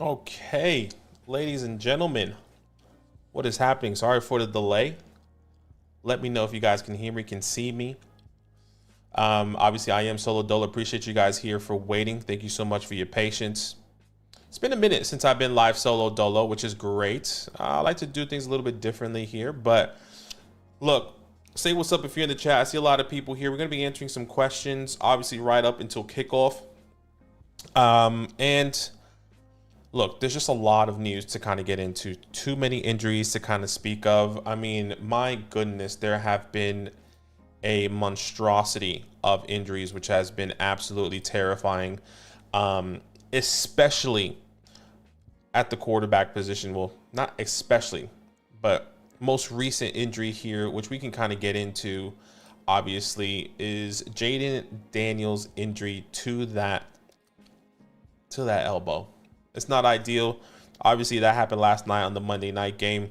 Okay, ladies and gentlemen, what is happening? Sorry for the delay. Let me know if you guys can hear me, can see me. Obviously, I am Solo Dolo. Appreciate you guys here for waiting. Thank you so much for your patience. It's been a minute since I've been live solo dolo, which is great. I like to do things a little bit differently here, but look, say what's up if you're in the chat. I see a lot of people here. We're going to be answering some questions, obviously right up until kickoff. And look, there's just a lot of news to kind of get into. Too many injuries to kind of speak of. I mean, my goodness, there have been a monstrosity of injuries, which has been absolutely terrifying, especially at the quarterback position. Well, not especially, but most recent injury here, which we can kind of get into, obviously, is Jaden Daniels' injury to that elbow. It's not ideal. Obviously, that happened last night on the Monday night game.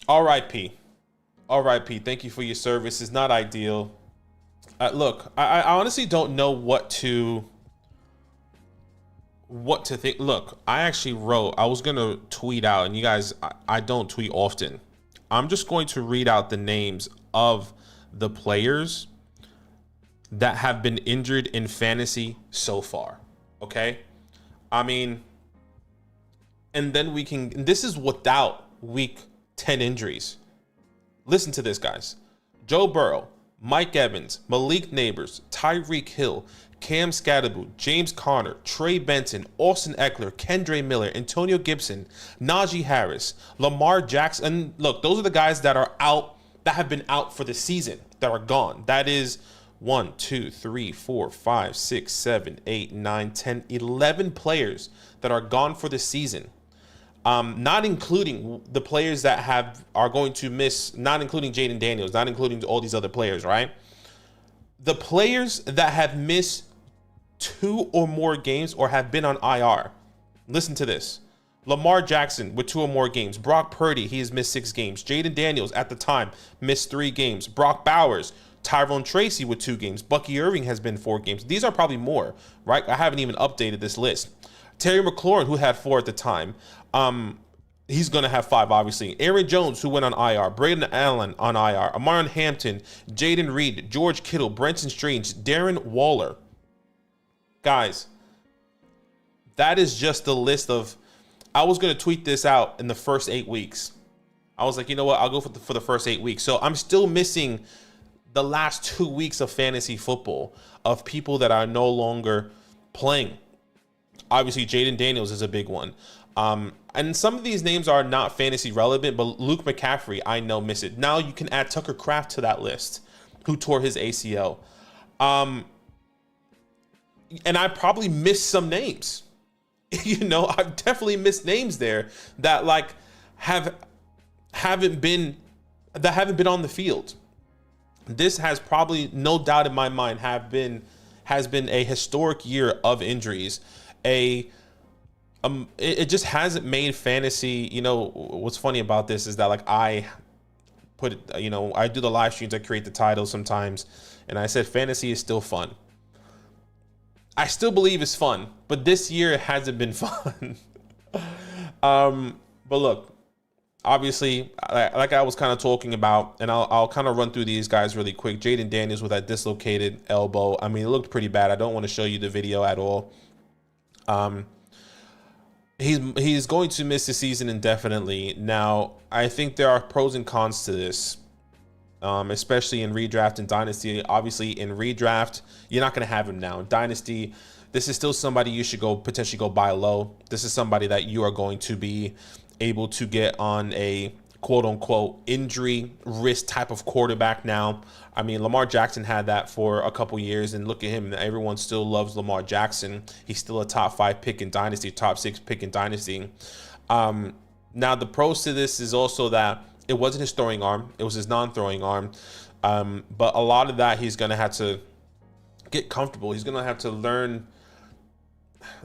RIP. RIP. Thank you for your service. It's not ideal. Look, I honestly don't know what to think. Look, I actually wrote, I was going to tweet out, and you guys, I don't tweet often. I'm just going to read out the names of the players that have been injured in fantasy so far. Okay, I mean, and then we can, this is without week 10 injuries. Listen to this, guys. Joe Burrow, Mike Evans, Malik Neighbors, Tyreek Hill, Cam Scatterboot, James Conner, Trey Benson, Austin Eckler, Kendre Miller, Antonio Gibson, Najee Harris, Lamar Jackson. Look, those are the guys that are out, that have been out for the season, that are gone. That is 1, 2, 3, 4, 5, 6, 7, 8, 9, 10, 11 players that are gone for the season. Not including the players that are going to miss, not including Jaden Daniels, not including all these other players, right? The players that have missed 2 or more games or have been on IR. Listen to this. Lamar Jackson with 2 or more games. Brock Purdy, he has missed 6 games. Jaden Daniels at the time missed 3 games. Brock Bowers, Tyrone Tracy with 2 games. Bucky Irving has been 4 games. These are probably more, right? I haven't even updated this list. Terry McLaurin, who had 4 at the time. He's going to have 5, obviously. Aaron Jones, who went on IR. Braden Allen on IR. Amaron Hampton, Jaden Reed, George Kittle, Brenton Strange, Darren Waller. Guys, that is just the list of, I was going to tweet this out in the first 8 weeks. I was like, you know what? I'll go for the first 8 weeks. So I'm still missing the last 2 weeks of fantasy football of people that are no longer playing. Obviously, Jaden Daniels is a big one. And some of these names are not fantasy relevant, but Luke McCaffrey, I know, miss it. Now you can add Tucker Kraft to that list, who tore his ACL. And I probably missed some names. You know, I've definitely missed names there that like haven't been on the field. This has probably, no doubt in my mind, has been a historic year of injuries. It just hasn't made fantasy. You know, what's funny about this is that like I put it, you know, I do the live streams, I create the titles sometimes, and I said fantasy is still fun. I still believe it's fun, but this year it hasn't been fun. But look, obviously, like I was kind of talking about, and I'll kind of run through these guys really quick. Jaden Daniels with that dislocated elbow. I mean, it looked pretty bad. I don't want to show you the video at all. He's going to miss the season indefinitely. Now, I think there are pros and cons to this, especially in redraft and dynasty. Obviously, in redraft, you're not going to have him now. In dynasty, this is still somebody you should potentially go buy low. This is somebody that you are going to be able to get on a quote unquote injury risk type of quarterback now. I mean, Lamar Jackson had that for a couple years, and look at him. Everyone still loves Lamar Jackson. He's still a top 5 pick in dynasty, top 6 pick in dynasty. Now the pros to this is also that it wasn't his throwing arm. It was his non-throwing arm. But a lot of that he's going to have to get comfortable. He's going to have to learn.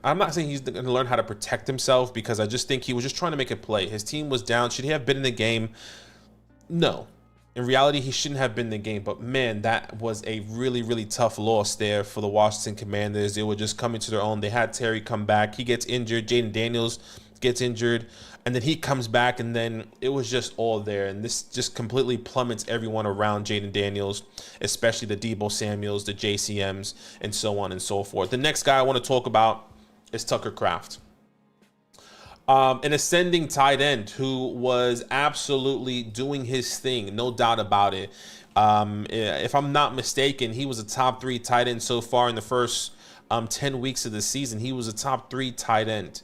I'm not saying he's going to learn how to protect himself, because I just think he was just trying to make a play. His team was down. Should he have been in the game? No. In reality, he shouldn't have been in the game, but man, that was a really, really tough loss there for the Washington Commanders. They were just coming to their own. They had Terry come back. He gets injured. Jaden Daniels gets injured, and then he comes back, and then it was just all there. And this just completely plummets everyone around Jaden Daniels, especially the Deebo Samuels, the JCMs, and so on and so forth. The next guy I want to talk about is Tucker Kraft. An ascending tight end who was absolutely doing his thing, no doubt about it. If I'm not mistaken, he was a top 3 tight end so far in the first 10 weeks of the season. He was a top 3 tight end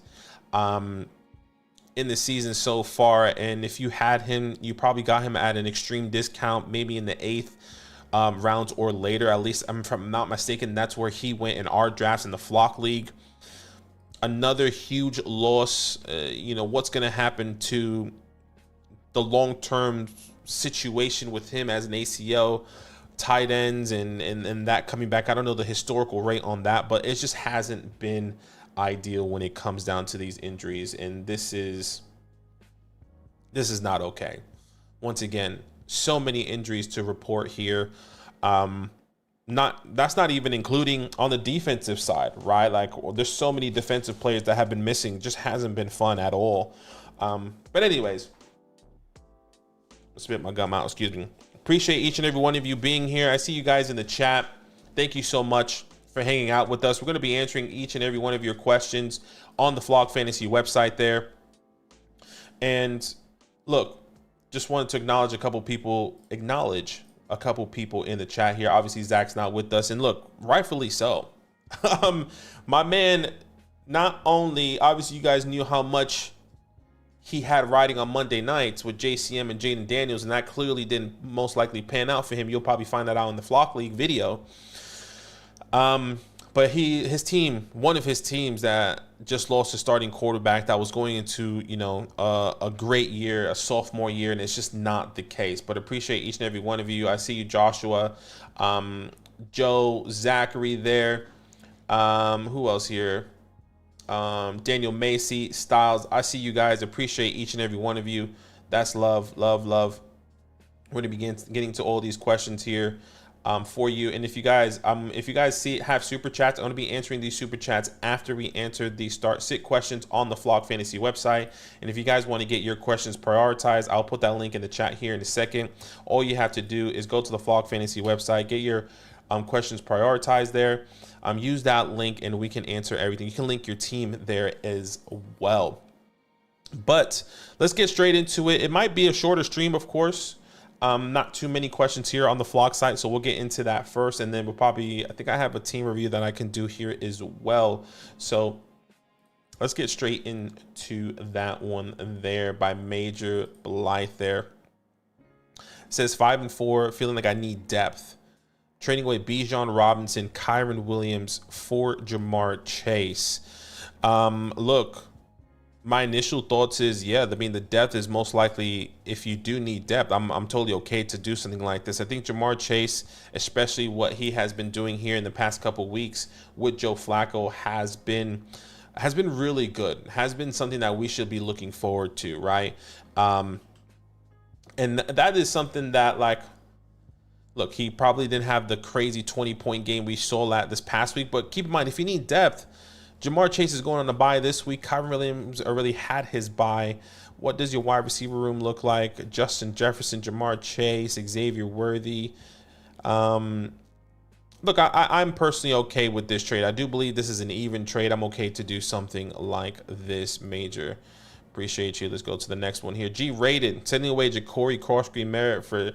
in the season so far. And if you had him, you probably got him at an extreme discount, maybe in the 8th rounds or later. At least, if I'm not mistaken, that's where he went in our drafts in the Flock League. Another huge loss. What's going to happen to the long-term situation with him as an ACL, tight ends, and that coming back? I don't know the historical rate on that, but it just hasn't been ideal when it comes down to these injuries, and this is not okay. Once again, so many injuries to report here. That's not even including on the defensive side, right? Like, there's so many defensive players that have been missing. Just hasn't been fun at all. But anyways, spit my gum out, excuse me. Appreciate each and every one of you being here. I see you guys in the chat. Thank you so much for hanging out with us. We're going to be answering each and every one of your questions on the Flock Fantasy website there. And look, just wanted to acknowledge a couple people in the chat here. Obviously, Zach's not with us, and look, rightfully so. My man, not only, obviously, you guys knew how much he had riding on Monday nights with JCM and Jaden Daniels, and that clearly didn't most likely pan out for him. You'll probably find that out in the Flock League video. But one of his teams that just lost a starting quarterback that was going into, a great year, a sophomore year, and it's just not the case. But appreciate each and every one of you. I see you, Joshua, Joe, Zachary there. Who else here? Daniel Macy, Styles. I see you guys. Appreciate each and every one of you. That's love, love, love. We're going to begin getting to all these questions here. For you, and if you guys have super chats, I'm going to be answering these super chats after we answer the start sit questions on the Flock Fantasy website. And if you guys want to get your questions prioritized, I'll put that link in the chat here in a second. All you have to do is go to the Flock Fantasy website, get your questions prioritized there. Use that link, and we can answer everything. You can link your team there as well. But let's get straight into it. It might be a shorter stream, of course. Not too many questions here on the Flock site, so we'll get into that first, and then I think I have a team review that I can do here as well. So let's get straight into that one there by Major Blythe there. It says 5-4, feeling like I need depth. Trading away Bijan Robinson, Kyron Williams for Jamar Chase. Look, my initial thoughts is, the depth is most likely, if you do need depth, I'm totally okay to do something like this. I think Jamar Chase, especially what he has been doing here in the past couple weeks with Joe Flacco, has been really good, has been something that we should be looking forward to, right? And that is something that, look, he probably didn't have the crazy 20-point game we saw this past week, but keep in mind, if you need depth, Jamar Chase is going on a bye this week. Kyron Williams already had his bye. What does your wide receiver room look like? Justin Jefferson, Jamar Chase, Xavier Worthy. Look, I'm personally okay with this trade. I do believe this is an even trade. I'm okay to do something like this, Major. Appreciate you. Let's go to the next one here. G-rated, sending away Ja'Cory Cross-Green Merritt for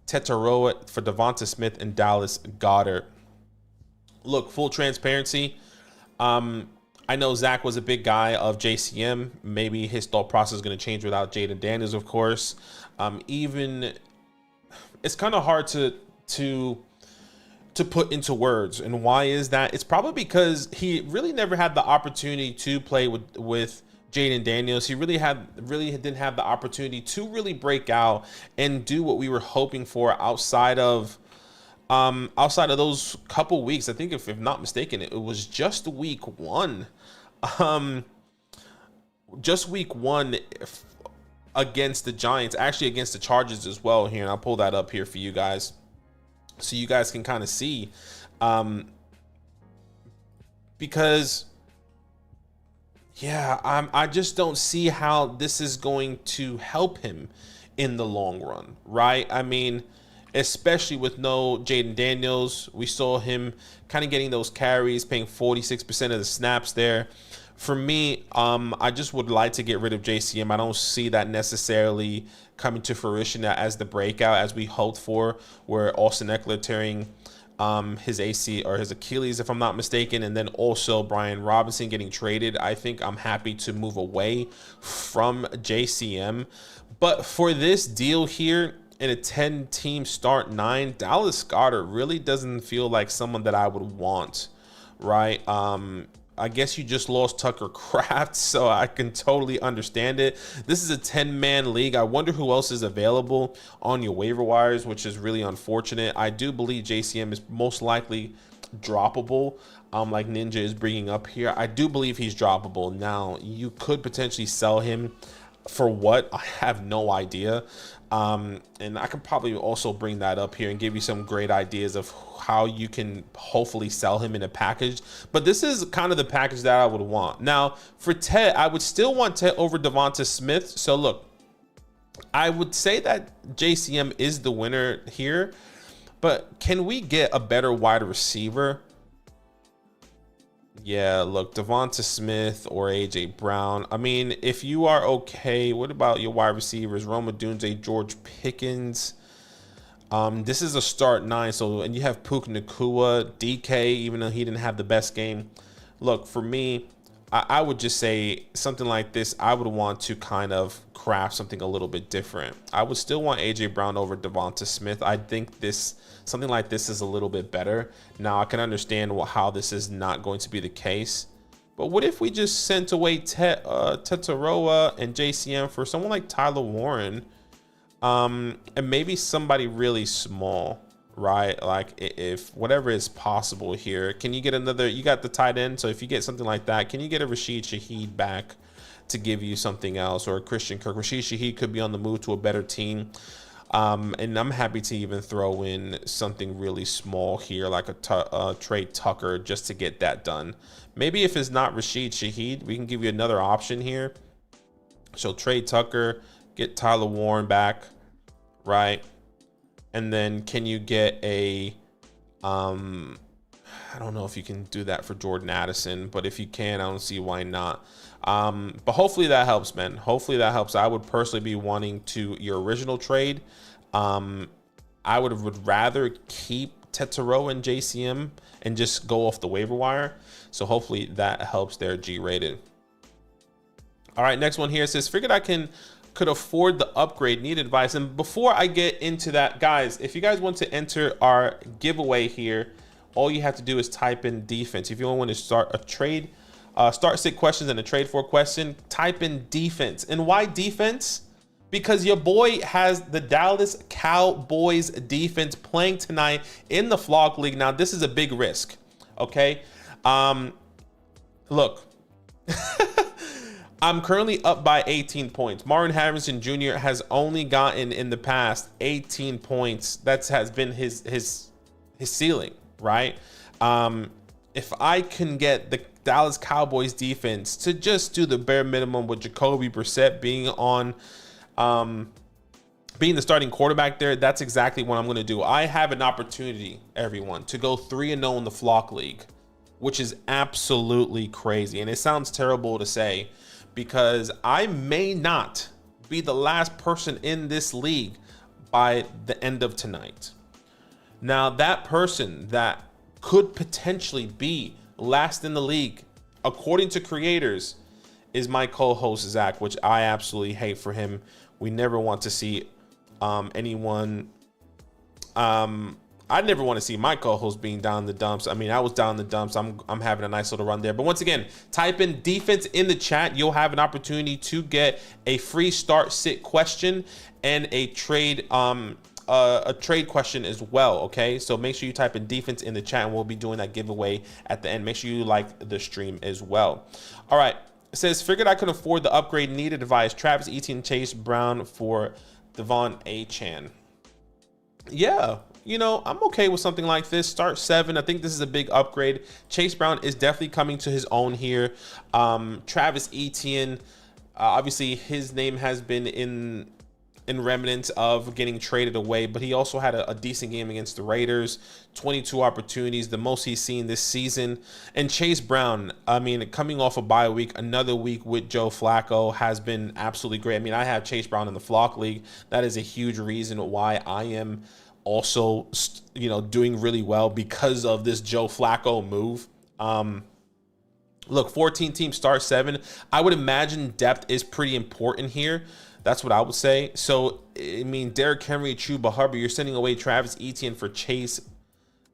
Tetaroa for Devonta Smith and Dallas Goedert. Look, full transparency. I know Zach was a big guy of JCM. Maybe his thought process is going to change without Jaden Daniels, of course. It's kind of hard to put into words. And why is that? It's probably because he really never had the opportunity to play with Jaden Daniels. He really didn't have the opportunity to really break out and do what we were hoping for outside of those couple weeks. I think if not mistaken, it was just week one. Just week one against the Giants, actually against the Chargers as well here. And I'll pull that up here for you guys so you guys can kind of see. Because, yeah, I just don't see how this is going to help him in the long run, right? I mean, especially with no Jaden Daniels. We saw him kind of getting those carries, paying 46% of the snaps there. For me, I just would like to get rid of JCM. I don't see that necessarily coming to fruition as the breakout as we hoped for, where Austin Eckler tearing his AC or his Achilles, if I'm not mistaken, and then also Brian Robinson getting traded. I think I'm happy to move away from JCM. But for this deal here, in a 10-team start 9, Dallas Goedert really doesn't feel like someone that I would want, right? I guess you just lost Tucker Kraft, so I can totally understand it. This is a 10-man league. I wonder who else is available on your waiver wires, which is really unfortunate. I do believe JCM is most likely droppable, like Ninja is bringing up here. I do believe he's droppable. Now, you could potentially sell him for what? I have no idea. And I can probably also bring that up here and give you some great ideas of how you can hopefully sell him in a package. But this is kind of the package that I would want. Now, for Ted, I would still want Ted over Devonta Smith. So look, I would say that JCM is the winner here, but can we get a better wide receiver? Yeah, look, Devonta Smith or AJ Brown. I mean, if you are okay, what about your wide receivers? Rome Odunze, George Pickens. This is a start 9, so, and you have Puka Nacua, DK, even though he didn't have the best game. Look, for me, I would just say something like this. I would want to kind of craft something a little bit different. I would still want AJ Brown over Devonta Smith. I think something like this is a little bit better. Now, I can understand how this is not going to be the case. But what if we just sent away Tetaroa and JCM for someone like Tyler Warren, and maybe somebody really small, right? Like, if whatever is possible here, can you get another? You got the tight end, so if you get something like that, can you get a Rashid Shaheed back to give you something else, or a Christian Kirk? Rashid Shaheed could be on the move to a better team. And I'm happy to even throw in something really small here, like a Trey Tucker, just to get that done. Maybe if it's not Rashid Shaheed, we can give you another option here. So Trey Tucker, get Tyler Warren back, right? And then can you get a, I don't know if you can do that for Jordan Addison, but if you can, I don't see why not. But hopefully that helps, man. Hopefully that helps. I would personally be wanting to your original trade. I would rather keep Tetero and JCM and just go off the waiver wire. So hopefully that helps there, G-rated. All right, next one here. It says, figured I could afford the upgrade, need advice. And before I get into that, guys, if you guys want to enter our giveaway here, all you have to do is type in defense. If you want to start a trade, start 6 questions and a trade 4 question, type in defense. And why defense? Because your boy has the Dallas Cowboys defense playing tonight in the Flock League. Now, this is a big risk, okay? Look, I'm currently up by 18 points. Marvin Harrison Jr. has only gotten in the past 18 points. That has been his ceiling, right? If I can get the Dallas Cowboys defense to just do the bare minimum with Jacoby Brissett being on, being the starting quarterback there, that's exactly what I'm going to do. I have an opportunity, everyone, to go 3-0 in the Flock League, which is absolutely crazy. And it sounds terrible to say, because I may not be the last person in this league by the end of tonight. Now, that person that could potentially be last in the league, according to creators, is my co-host Zach, which I absolutely hate for him. We never want to see anyone. I never want to see my co-host being down in the dumps. I mean, I was down in the dumps. I'm having a nice little run there. But once again, type in defense in the chat. You'll have an opportunity to get a free start sit question and a trade question as well. Okay, so make sure you type in defense in the chat, and we'll be doing that giveaway at the end. Make sure you like the stream as well. All right. It says, figured I could afford the upgrade needed. Advice: Travis Etienne, Chase Brown for Devon Achane. Yeah, you know, I'm okay with something like this. Start 7. I think this is a big upgrade. Chase Brown is definitely coming to his own here. Travis Etienne, obviously his name has been in remnants of getting traded away, but he also had a decent game against the Raiders. 22 opportunities, the most he's seen this season. And Chase Brown, I mean, coming off a bye week, another week with Joe Flacco, has been absolutely great. I mean, I have Chase Brown in the Flock League. That is a huge reason why I am also, you know, doing really well, because of this Joe Flacco move. Look, 14 teams, start 7. I would imagine depth is pretty important here. That's what I would say. So, I mean, Derrick Henry, Chuba Hubbard, you're sending away Travis Etienne for Chase.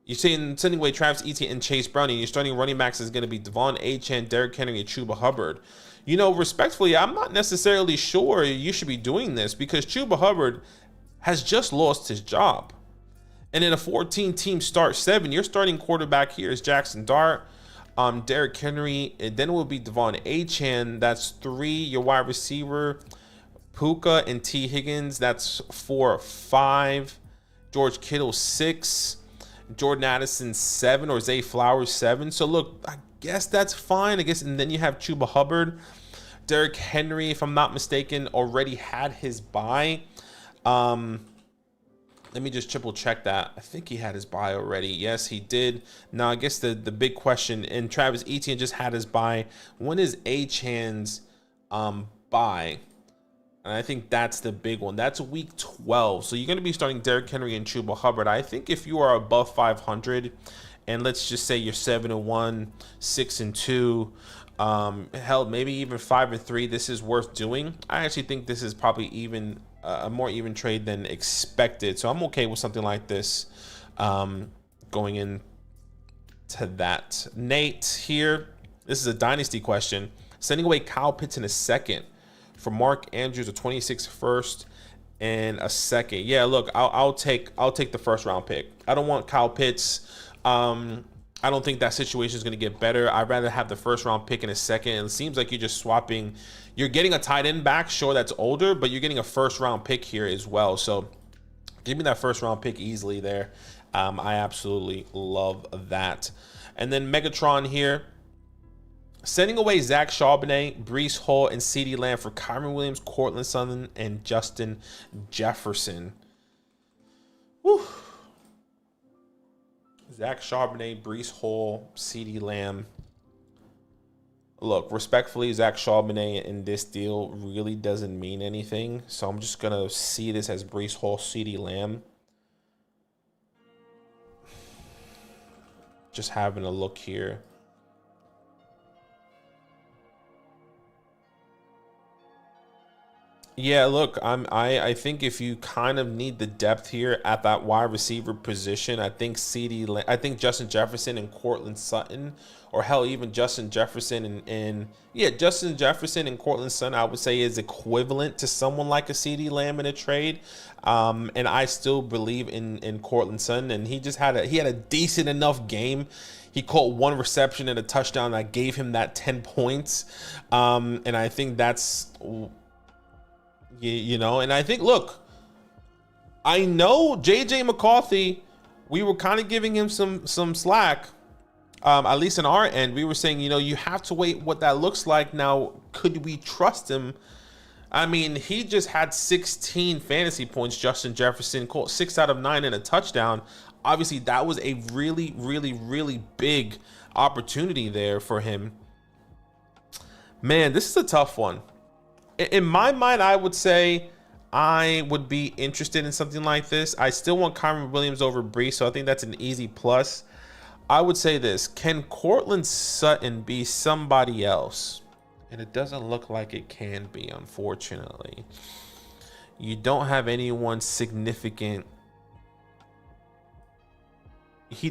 You're sending away Travis Etienne and Chase Brown, and you're starting running backs is going to be Devon Achane, Derrick Henry, and Chuba Hubbard. You know, respectfully, I'm not necessarily sure you should be doing this, because Chuba Hubbard has just lost his job. And in a 14-team start 7, your starting quarterback here is Jackson Dart, Derrick Henry, and then it will be Devon Achane. That's 3. Your wide receiver, Puka and T. Higgins, that's 4 or 5. George Kittle, 6. Jordan Addison, 7, or Zay Flowers, 7. So look, I guess that's fine. I guess, and then you have Chuba Hubbard. Derrick Henry, if I'm not mistaken, already had his bye. Let me just triple check that. I think he had his bye already. Yes, he did. Now, I guess the big question, and Travis Etienne just had his bye. When is Achane's bye? And I think that's the big one. That's week 12. So you're going to be starting Derrick Henry and Chuba Hubbard. I think if you are above 500, and let's just say you're 7-1, 6-2, hell, maybe even 5-3, this is worth doing. I actually think this is probably even a more even trade than expected. So I'm okay with something like this going into that. Nate here. This is a dynasty question. Sending away Kyle Pitts in a second for Mark Andrews, a 26 first and a second. Yeah, look, I'll take the first round pick. I don't want Kyle Pitts. I don't think that situation is going to get better. I'd rather have the first round pick in a second. And it seems like you're just swapping. You're getting a tight end back, sure, that's older, but you're getting a first round pick here as well. So give me that first round pick easily there. I absolutely love that. And then Megatron here. Sending away Zach Charbonnet, Breece Hall, and CeeDee Lamb for Kyren Williams, Cortland Sutton, and Justin Jefferson. Whew. Zach Charbonnet, Breece Hall, CeeDee Lamb. Look, respectfully, Zach Charbonnet in this deal really doesn't mean anything. So I'm just going to see this as Breece Hall, CeeDee Lamb. Just having a look here. Yeah, look, I think if you kind of need the depth here at that wide receiver position, I think Justin Jefferson and Cortland Sutton, or hell, even Justin Jefferson and Justin Jefferson and Cortland Sutton, I would say is equivalent to someone like a CeeDee Lamb in a trade. And I still believe in Cortland Sutton, and he had a decent enough game. He caught 1 reception and a touchdown that gave him that 10 points. And I think that's, you know, and I think, look, I know JJ McCarthy, we were kind of giving him some slack, at least in our end. We were saying, you know, you have to wait what that looks like. Now, could we trust him? I mean, he just had 16 fantasy points. Justin Jefferson caught 6 out of 9 and a touchdown. Obviously, that was a really, really, really big opportunity there for him. Man, this is a tough one. In my mind, I would say I would be interested in something like this. I still want Kyren Williams over Breece, so I think that's an easy plus. I would say this. Can Cortland Sutton be somebody else? And it doesn't look like it can be, unfortunately. You don't have anyone significant.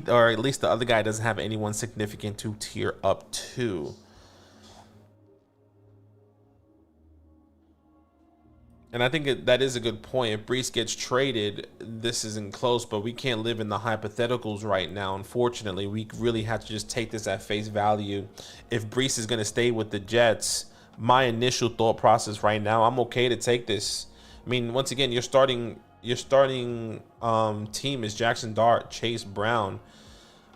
Or at least the other guy doesn't have anyone significant to tier up to. And I think that is a good point. If Breece gets traded, this isn't close, but we can't live in the hypotheticals right now. Unfortunately, we really have to just take this at face value. If Breece is going to stay with the Jets, my initial thought process right now. I'm okay to take this. I mean, once again, your starting team is Jackson Dart, Chase Brown,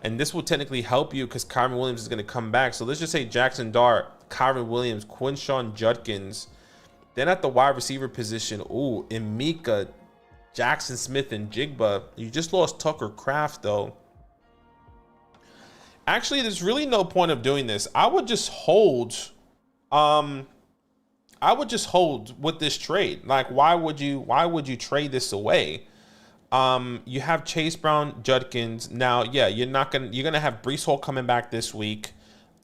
and this will technically help you because Kyron Williams is going to come back. So let's just say Jackson Dart, Kyron Williams, Quinshawn Judkins. Then at the wide receiver position, ooh, Emeka, Jackson Smith, and Jigba. You just lost Tucker Kraft though. Actually, there's really no point of doing this. I would just hold. I would just hold with this trade. Like, why would you trade this away? You have Chase Brown, Judkins. Now, yeah, you're gonna have Breece Hall coming back this week.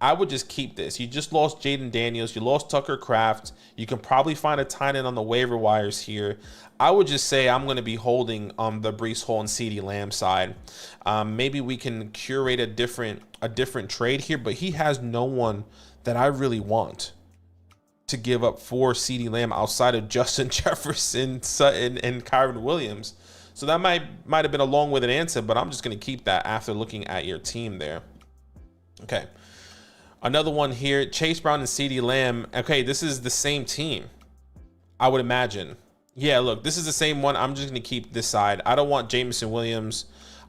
I would just keep this. You just lost Jaden Daniels. You lost Tucker Kraft. You can probably find a tight end on the waiver wires here. I would just say I'm going to be holding the Breece Hall and CeeDee Lamb side. Maybe we can curate a different trade here, but he has no one that I really want to give up for CeeDee Lamb outside of Justin Jefferson, Sutton, and Kyron Williams. So that might have been a long-winded answer, but I'm just going to keep that after looking at your team there. Okay. Another one here, Chase Brown and CeeDee Lamb. Okay, this is the same team, I would imagine. Yeah, look, this is the same one. I'm just going to keep this side. I don't want Jameson Williams.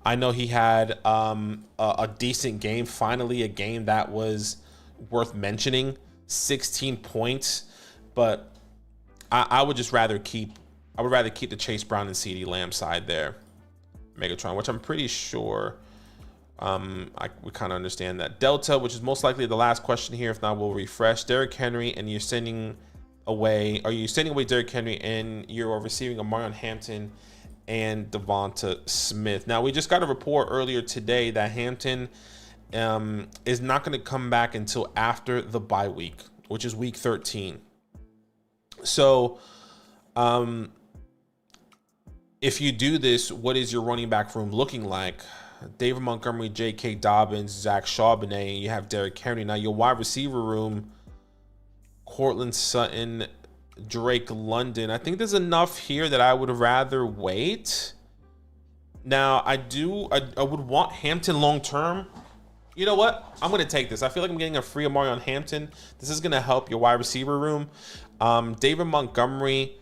I know he had a decent game. Finally, a game that was worth mentioning. 16 points. But I would just rather keep the Chase Brown and CeeDee Lamb side there. Megatron, which I'm pretty sure we kind of understand that. Delta, which is most likely the last question here. If not, we'll refresh. Derrick Henry, and are you sending away Derrick Henry and you're receiving Amarion Hampton and Devonta Smith? Now, we just got a report earlier today that Hampton is not going to come back until after the bye week, which is week 13. So, if you do this, what is your running back room looking like? David Montgomery, J.K. Dobbins, Zach Charbonnet, you have Derrick Henry. Now, your wide receiver room, Cortland Sutton, Drake London. I think there's enough here that I would rather wait. Now, I would want Hampton long-term. You know what? I'm going to take this. I feel like I'm getting a free Amarion Hampton. This is going to help your wide receiver room. David Montgomery.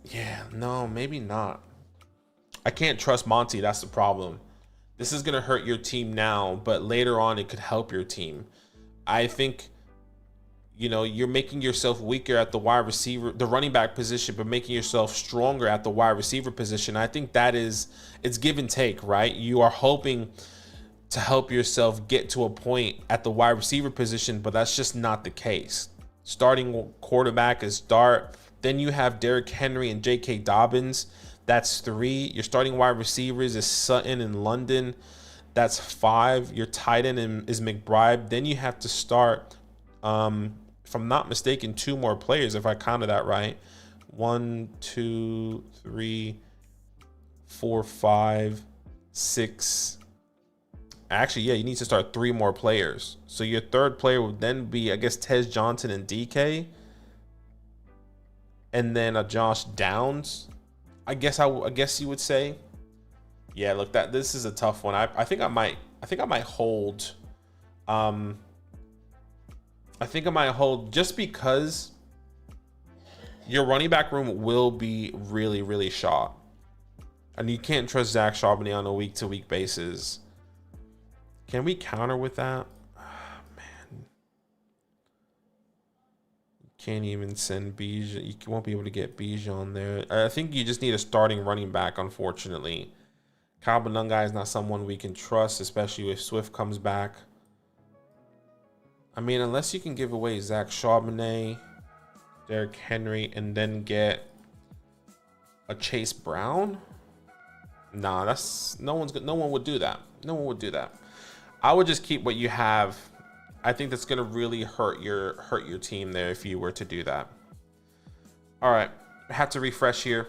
Yeah, no, maybe not. I can't trust Monty. That's the problem. This is going to hurt your team now, but later on it could help your team. I think, you're making yourself weaker at the wide receiver, the running back position, but making yourself stronger at the wide receiver position. I think it's give and take, right? You are hoping to help yourself get to a point at the wide receiver position, but that's just not the case. Starting quarterback is Dart. Then you have Derrick Henry and J.K. Dobbins. That's 3. Your starting wide receivers is Sutton and London. That's 5. Your tight end is McBride. Then you have to start, if I'm not mistaken, 2 more players, if I counted that right. 1, 2, 3, 4, 5, 6. Actually, yeah, you need to start 3 more players. So your third player would then be, I guess, Tez Johnson and DK. And then a Josh Downs. I guess you would say. Yeah, look, this is a tough one. I think I might hold. I think I might hold just because your running back room will be really, really shot. And you can't trust Zach Charbonnet on a week-to-week basis. Can we counter with that? Can't even send Bijan. You won't be able to get Bijan there. I think you just need a starting running back, unfortunately. Kyle Benungai is not someone we can trust, especially if Swift comes back. I mean, unless you can give away Zach Charbonnet, Derrick Henry, and then get a Chase Brown. Nah, no one would do that. No one would do that. I would just keep what you have. I think that's gonna really hurt your team there if you were to do that. All right, I have to refresh here.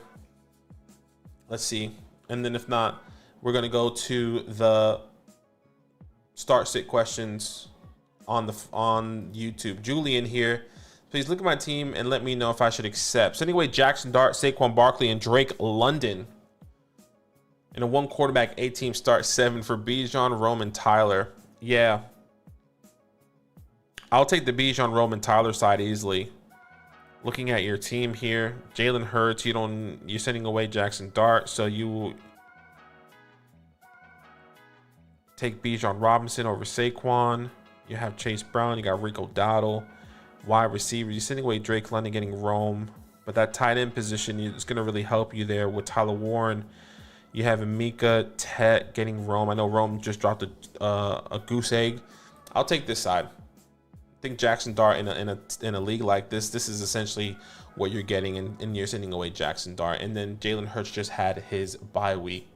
Let's see, and then if not, we're gonna go to the start sit questions on YouTube. Julian here, please look at my team and let me know if I should accept. So anyway, Jackson Dart, Saquon Barkley, and Drake London. In a 1 quarterback 8-team start, 7 for Bijan, Roman, Tyler. Yeah. I'll take the Bijan Roman Tyler side easily. Looking at your team here, Jalen Hurts, you're sending away Jackson Dart, so you take Bijan Robinson over Saquon. You have Chase Brown, you got Rico Dowdle. Wide receiver, you're sending away Drake London, getting Rome, but that tight end position is going to really help you there with Tyler Warren. You have Emeka Tet getting Rome. I know Rome just dropped a goose egg. I'll take this side. I think Jackson Dart in a league like this is essentially what you're getting, and you're sending away Jackson Dart. And then Jalen Hurts just had his bye week,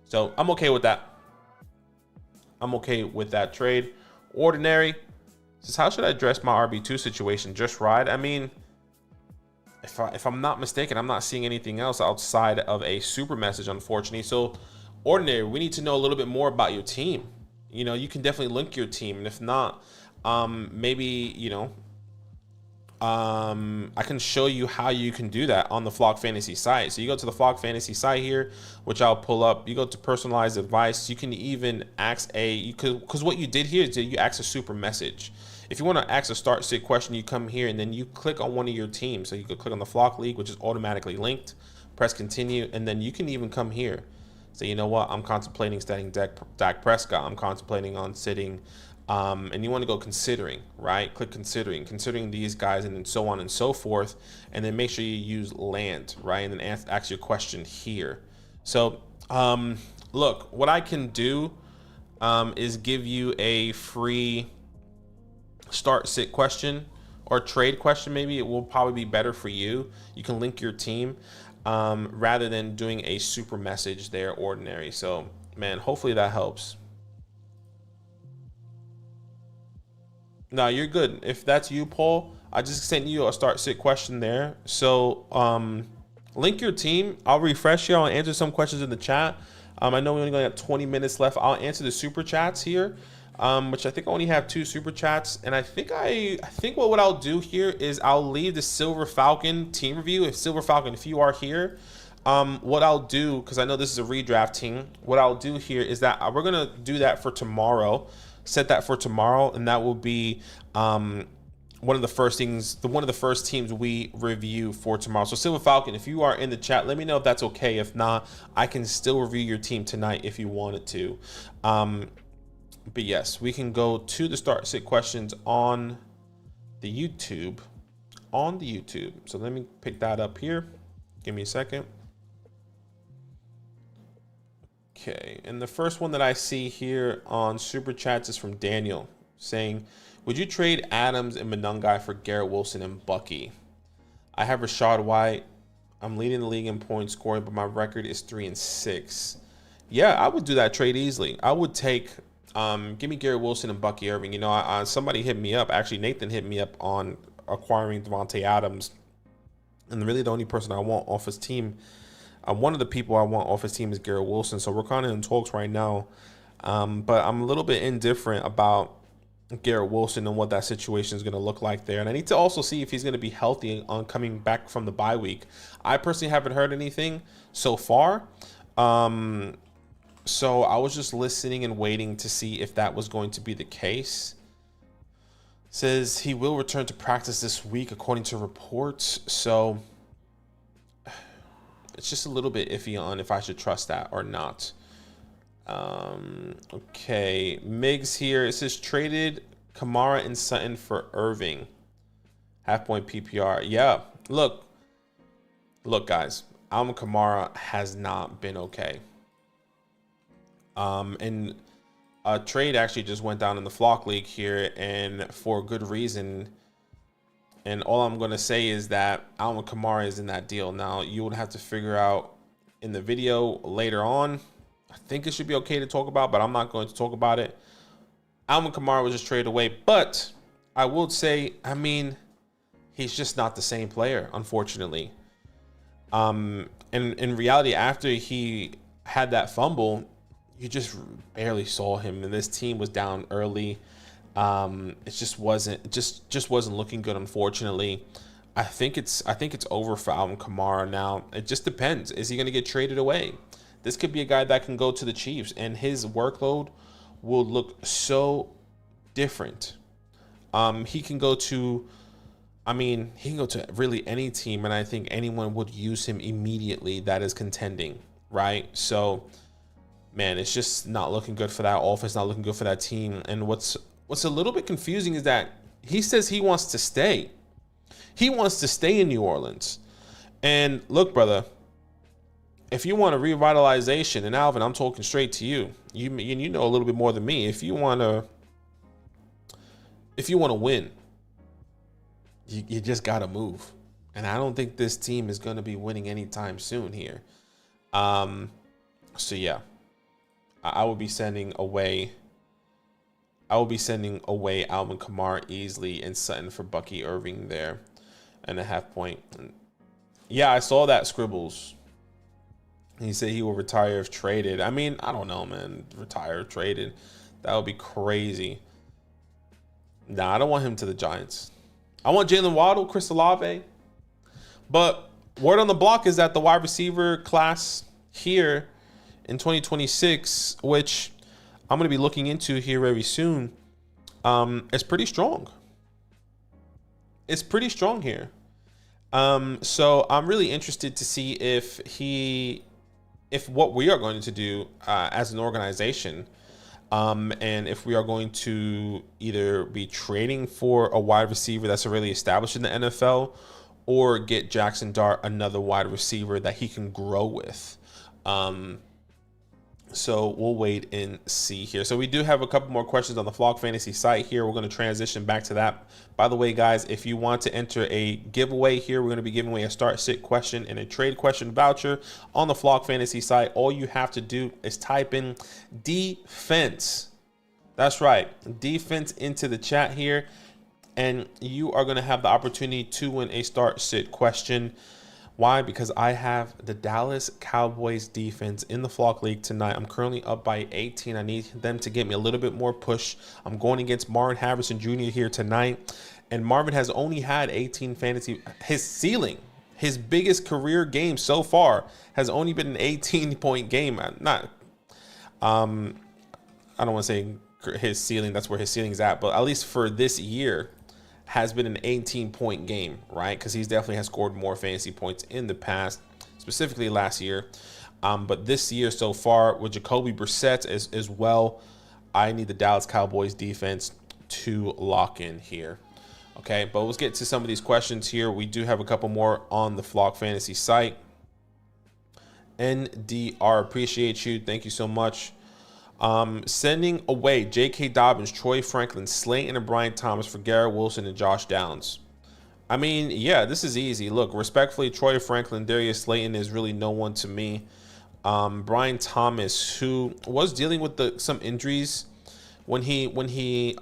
so I'm okay with that. I'm okay with that trade. Ordinary says, how should I address my RB2 situation? Just ride. I mean, if I'm not mistaken, I'm not seeing anything else outside of a super message, unfortunately. So, Ordinary, we need to know a little bit more about your team. You know, you can definitely link your team, and if not, maybe, you know, I can show you how you can do that on the Flock Fantasy site. So you go to the Flock Fantasy site here, which I'll pull up. You go to personalized advice. You can even ask because what you did here is that you ask a super message. If you want to ask a start sit question, you come here and then you click on one of your teams. So you could click on the Flock League, which is automatically linked, press continue, and then you can even come here. Say, you know what, I'm contemplating starting Dak Prescott. I'm contemplating on sitting, and you want to go considering, right? Click considering these guys, and then so on and so forth. And then make sure you use land, right? And then ask your question here. So, look, what I can do is give you a free start sit question or trade question. Maybe it will probably be better for you. You can link your team rather than doing a super message there, Ordinary. So, man, hopefully that helps. No, you're good. If that's you, Paul, I just sent you a start sit question there. So link your team. I'll refresh you. I'll answer some questions in the chat. I know we only got 20 minutes left. I'll answer the super chats here, which I think I only have 2 super chats. And I think what I'll do here is I'll leave the Silver Falcon team review. If Silver Falcon, if you are here, what I'll do, because I know this is a redraft team, what I'll do here is that we're going to do that for tomorrow. Set that for tomorrow, and that will be one of the first teams we review for tomorrow. So Silver Falcon, if you are in the chat, let me know if that's okay. If not, I can still review your team tonight if you wanted to. But yes, we can go to the start sit questions on the YouTube. So let me pick that up here. Give me a second. Okay, and the first one that I see here on Super Chats is from Daniel saying, would you trade Adams and Monungai for Garrett Wilson and Bucky? I have Rashad White. I'm leading the league in points scoring, but my record is 3-6. Yeah, I would do that trade easily. I would take, give me Garrett Wilson and Bucky Irving. You know, somebody hit me up. Actually, Nathan hit me up on acquiring Devontae Adams. And really the only person I want off his team, one of the people I want off his team is Garrett Wilson. So we're kind of in talks right now. But I'm a little bit indifferent about Garrett Wilson and what that situation is going to look like there. And I need to also see if he's going to be healthy on coming back from the bye week. I personally haven't heard anything so far. So I was just listening and waiting to see if that was going to be the case. Says he will return to practice this week according to reports. So it's just a little bit iffy on if I should trust that or not. Okay, Migs here. It says traded Kamara and Sutton for Irving. Half point PPR. Yeah, look, guys. Alvin Kamara has not been okay. And a trade actually just went down in the Flock League here, and for good reason. And all I'm going to say is that Alvin Kamara is in that deal. Now, you would have to figure out in the video later on. I think it should be okay to talk about, but I'm not going to talk about it. Alvin Kamara was just traded away. But I will say, I mean, he's just not the same player, unfortunately. And in reality, after he had that fumble, you just barely saw him. And this team was down early. It just wasn't looking good, unfortunately. I think it's over for Alvin Kamara now. It just depends. Is he going to get traded away? This could be a guy that can go to the Chiefs, and his workload will look so different He can go to, I mean, he can go to really any team, and I think anyone would use him immediately that is contending, right? So, man, it's just not looking good for that offense, not looking good for that team. And what's a little bit confusing is that he says he wants to stay. He wants to stay in New Orleans. And look, brother, if you want a revitalization, and Alvin, I'm talking straight to you. You know a little bit more than me. If you want to win, you just got to move. And I don't think this team is going to be winning anytime soon here. So yeah, I will be sending away Alvin Kamara easily and Sutton for Bucky Irving there and a half point. Yeah, I saw that, Scribbles. He said he will retire if traded. I mean, I don't know, man. Retire if traded. That would be crazy. Nah, I don't want him to the Giants. I want Jalen Waddle, Chris Olave. But word on the block is that the wide receiver class here in 2026, which I'm going to be looking into here very soon, is pretty strong. It's pretty strong here. So I'm really interested to see if what we are going to do as an organization, and if we are going to either be trading for a wide receiver that's already established in the NFL, or get Jackson Dart another wide receiver that he can grow with. So we'll wait and see here. So we do have a couple more questions on the Flock Fantasy site here. We're going to transition back to that. By the way, guys, if you want to enter a giveaway here, we're going to be giving away a start sit question and a trade question voucher on the Flock Fantasy site. All you have to do is type in defense. That's right, defense into the chat here, and you are going to have the opportunity to win a start sit question. Why? Because I have the Dallas Cowboys defense in the Flock League tonight. I'm currently up by 18. I need them to get me a little bit more push. I'm going against Marvin Harrison Jr. here tonight. And Marvin has only had 18 fantasy. His ceiling, his biggest career game so far, has only been an 18-point game. I don't want to say his ceiling, that's where his ceiling's at. But at least for this year, has been an 18-point game, right? Because he's definitely has scored more fantasy points in the past, specifically last year. But this year so far, with Jacoby Brissett as well, I need the Dallas Cowboys defense to lock in here. Okay, but let's get to some of these questions here. We do have a couple more on the Flock Fantasy site. NDR, appreciate you. Thank you so much. Sending away J.K. Dobbins, Troy Franklin, Slayton, and Brian Thomas for Garrett Wilson and Josh Downs. I mean, yeah, this is easy. Look, respectfully, Troy Franklin, Darius Slayton is really no one to me. Brian Thomas, who was dealing with some injuries when he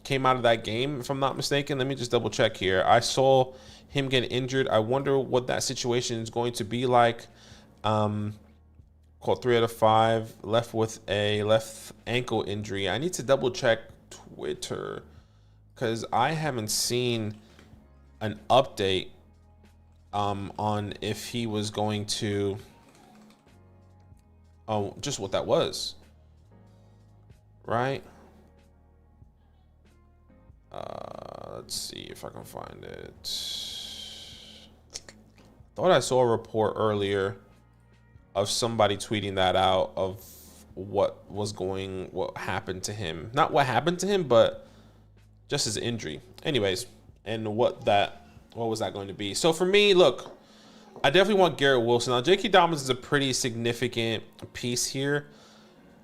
came out of that game, if I'm not mistaken. Let me just double check here. I saw him get injured. I wonder what that situation is going to be like. Called 3 out of 5, left with a left ankle injury. I need to double check Twitter because I haven't seen an update on if he was going to, just what that was, right? Let's see if I can find it. Thought I saw a report earlier of somebody tweeting that out of what happened to him. Not what happened to him, but just his injury. Anyways, and what was that going to be? So for me, look, I definitely want Garrett Wilson. Now, J.K. Dobbins is a pretty significant piece here.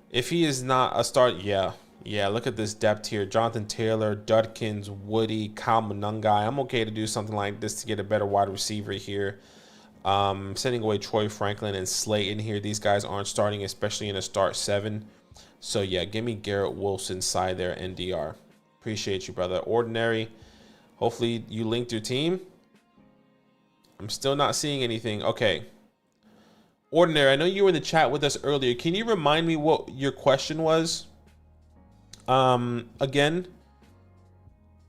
If he is not a start, yeah, look at this depth here. Jonathan Taylor, Dudkins, Woody, Kyle Monungai. I'm okay to do something like this to get a better wide receiver here. Sending away Troy Franklin and Slayton here. These guys aren't starting, especially in a start 7. So yeah, give me Garrett Wilson's side there, NDR. Appreciate you, brother. Ordinary, hopefully you linked your team. I'm still not seeing anything. Okay. Ordinary, I know you were in the chat with us earlier. Can you remind me what your question was? Again,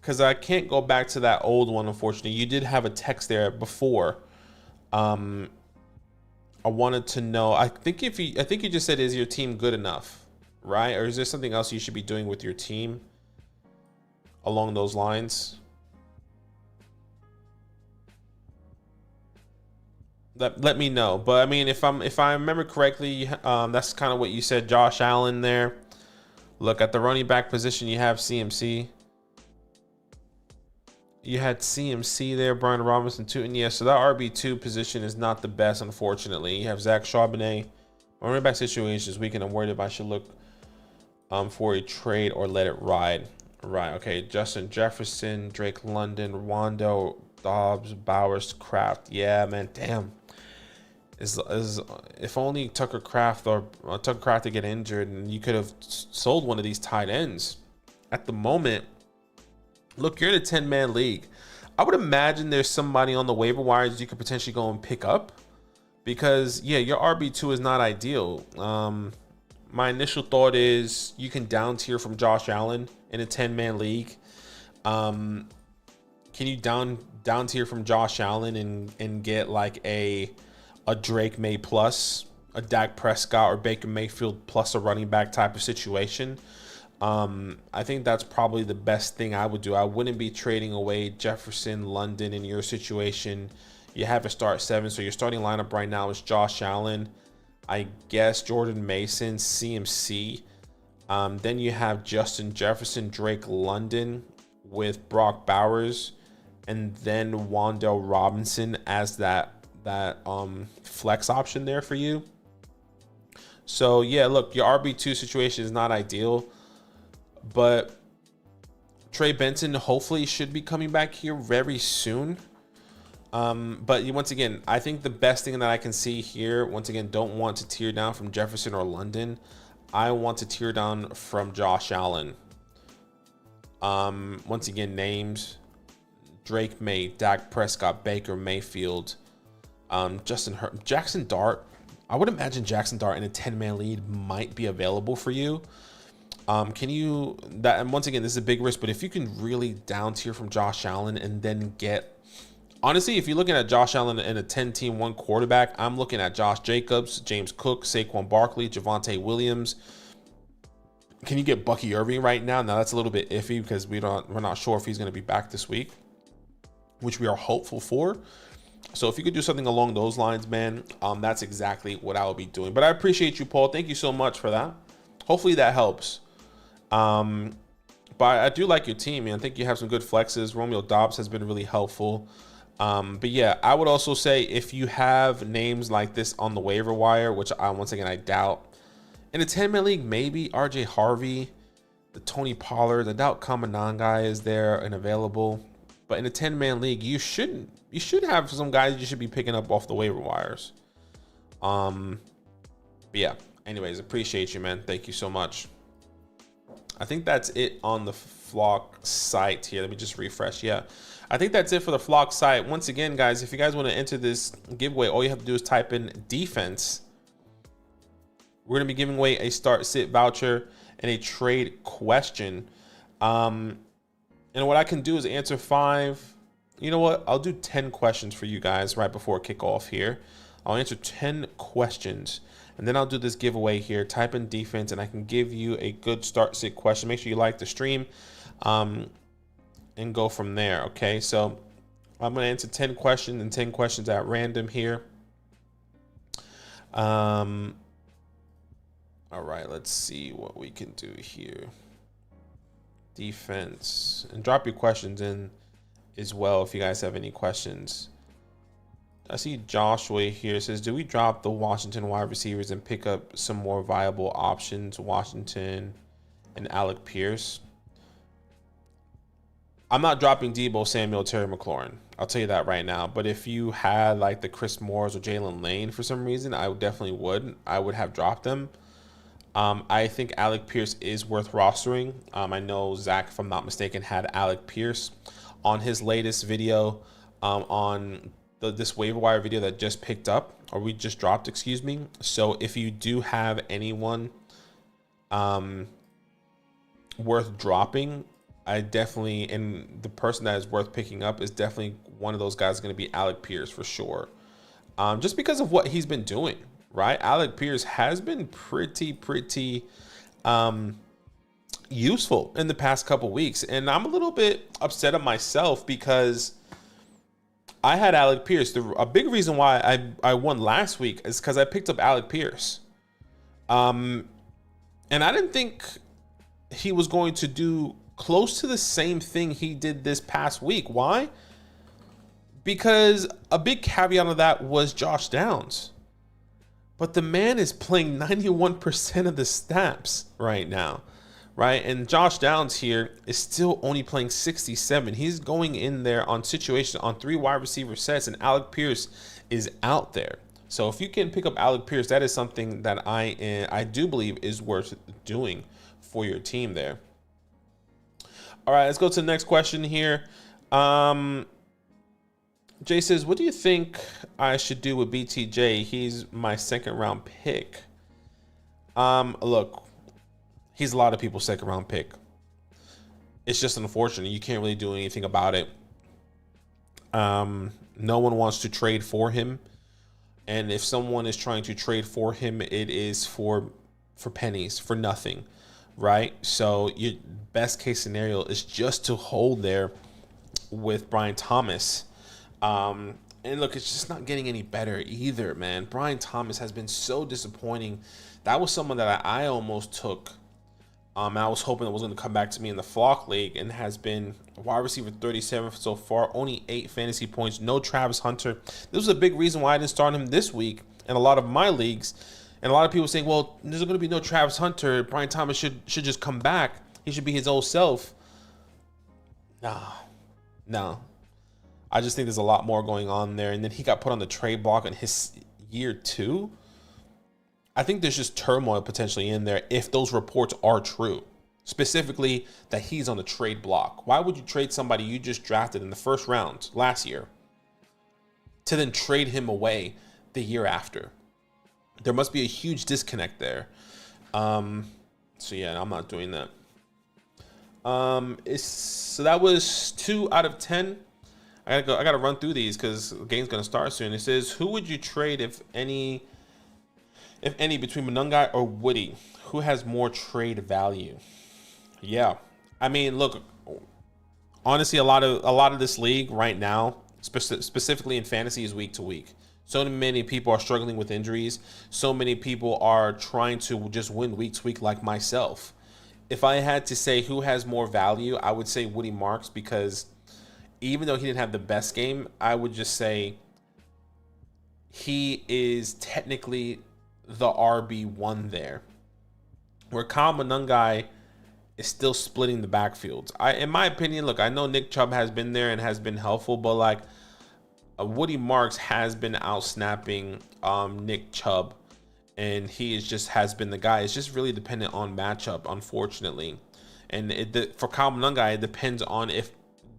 because I can't go back to that old one, unfortunately. You did have a text there before. I wanted to know, I think you just said, is your team good enough, right? Or is there something else you should be doing with your team? along those lines. Let me know. But I mean, if I remember correctly, that's kind of what you said. Josh Allen there. Look at the running back position. You have CMC. You had CMC there, Brian Robinson too, and yeah. So that RB2 position is not the best, unfortunately. You have Zach Charbonnet. Running back situation is weak, and I'm worried if I should look for a trade or let it ride. Right. Okay. Justin Jefferson, Drake London, Rondo, Dobbs, Bowers, Kraft. Yeah, man. Damn. If only Tucker Kraft to get injured, and you could have sold one of these tight ends. At the moment, look, you're in a 10-man league. I would imagine there's somebody on the waiver wires you could potentially go and pick up, because yeah, your RB2 is not ideal. My initial thought is you can down tier from Josh Allen in a 10-man league. Can you down tier from Josh Allen and get like a Drake May plus, a Dak Prescott or Baker Mayfield plus a running back type of situation? I think that's probably the best thing I would do. I wouldn't be trading away Jefferson, London in your situation. You have a start 7, so your starting lineup right now is Josh Allen, I guess Jordan Mason, CMC. Then you have Justin Jefferson, Drake London with Brock Bowers, and then Wan'Dale Robinson as that flex option there for you. So yeah, look, your RB2 situation is not ideal, but Trey Benson hopefully should be coming back here very soon. But once again, I think the best thing that I can see here, once again, don't want to tear down from Jefferson or London. I want to tear down from Josh Allen. Once again, names: Drake May, Dak Prescott, Baker Mayfield, Jackson Dart. I would imagine Jackson Dart in a 10-man lead might be available for you. Can you that? And once again, this is a big risk, but if you can really down tier from Josh Allen and then get, honestly, if you're looking at Josh Allen in a 10-team, one quarterback, I'm looking at Josh Jacobs, James Cook, Saquon Barkley, Javonte Williams. Can you get Bucky Irving right now? Now that's a little bit iffy because we're not sure if he's going to be back this week, which we are hopeful for. So if you could do something along those lines, man, that's exactly what I would be doing. But I appreciate you, Paul. Thank you so much for that. Hopefully that helps. But I do like your team, man. I think you have some good flexes. Romeo Dobbs has been really helpful. But yeah, I would also say if you have names like this on the waiver wire, which once again I doubt, in a 10-man league, maybe RJ Harvey, the Tony Pollard, the Doubt Kamanan guy is there and available. But in a 10-man league, you should have some guys you should be picking up off the waiver wires. But yeah, anyways, appreciate you, man. Thank you so much. I think that's it on the Flock site here. Let me just refresh. Yeah, I think that's it for the Flock site. Once again, guys, if you guys want to enter this giveaway, all you have to do is type in defense. We're going to be giving away a start sit voucher and a trade question. And what I can do is answer 5. You know what? I'll do 10 questions for you guys right before kickoff here. I'll answer 10 questions. And then I'll do this giveaway here. Type in defense, and I can give you a good start sit question. Make sure you like the stream and go from there, okay? So I'm going to answer 10 questions and 10 questions at random here. All right, let's see what we can do here. Defense. And drop your questions in as well if you guys have any questions. I see Joshua here says, do we drop the Washington wide receivers and pick up some more viable options, Washington and Alec Pierce? I'm not dropping Debo Samuel, Terry McLaurin. I'll tell you that right now. But if you had like the Chris Moores or Jalen Lane for some reason, I definitely would. I would have dropped them. I think Alec Pierce is worth rostering. I know Zach, if I'm not mistaken, had Alec Pierce on his latest video on this waiver wire video that just picked up, or we just dropped, excuse me. So if you do have anyone worth dropping, I definitely, and the person that is worth picking up is definitely one of those guys going to be Alec Pierce for sure. Just because of what he's been doing, right? Alec Pierce has been pretty, useful in the past couple weeks. And I'm a little bit upset at myself because I had Alec Pierce. A big reason why I won last week is because I picked up Alec Pierce. And I didn't think he was going to do close to the same thing he did this past week. Why? Because a big caveat of that was Josh Downs. But the man is playing 91% of the snaps right now, right? And Josh Downs here is still only playing 67. He's going in there on situation on 3 wide receiver sets, and Alec Pierce is out there. So if you can pick up Alec Pierce, that is something that I do believe is worth doing for your team there. All right, let's go to the next question here. Jay says, what do you think I should do with BTJ? He's my 2nd round pick. Look, he's a lot of people's 2nd round pick. It's just unfortunate. You can't really do anything about it. No one wants to trade for him. And if someone is trying to trade for him, it is for pennies, for nothing, right? So your best case scenario is just to hold there with Brian Thomas. And look, it's just not getting any better either, man. Brian Thomas has been so disappointing. That was someone that I almost took. I was hoping it was going to come back to me in the Flock League, and has been wide receiver 37 so far, only 8 fantasy points, no Travis Hunter. This was a big reason why I didn't start him this week in a lot of my leagues. And a lot of people saying, well, there's going to be no Travis Hunter. Brian Thomas should just come back. He should be his old self. No. I just think there's a lot more going on there. And then he got put on the trade block in his year 2. I think there's just turmoil potentially in there if those reports are true. Specifically, that he's on the trade block. Why would you trade somebody you just drafted in the 1st round last year to then trade him away the year after? There must be a huge disconnect there. So yeah, I'm not doing that. So that was 2 out of 10. I gotta run through these because the game's gonna start soon. It says, who would you trade if any, between Monungai or Woody? Who has more trade value? Yeah, I mean, look, honestly, a lot of this league right now, specifically in fantasy, is week to week. So many people are struggling with injuries. So many people are trying to just win week to week, like myself. If I had to say who has more value, I would say Woody Marks, because even though he didn't have the best game, I would just say he is technically the RB1 there. Where Kyle Monungai is still splitting the backfields. In my opinion, look, I know Nick Chubb has been there and has been helpful, but like Woody Marks has been out-snapping Nick Chubb, and he has been the guy. It's just really dependent on matchup, unfortunately. And for Kyle Monungai, it depends on if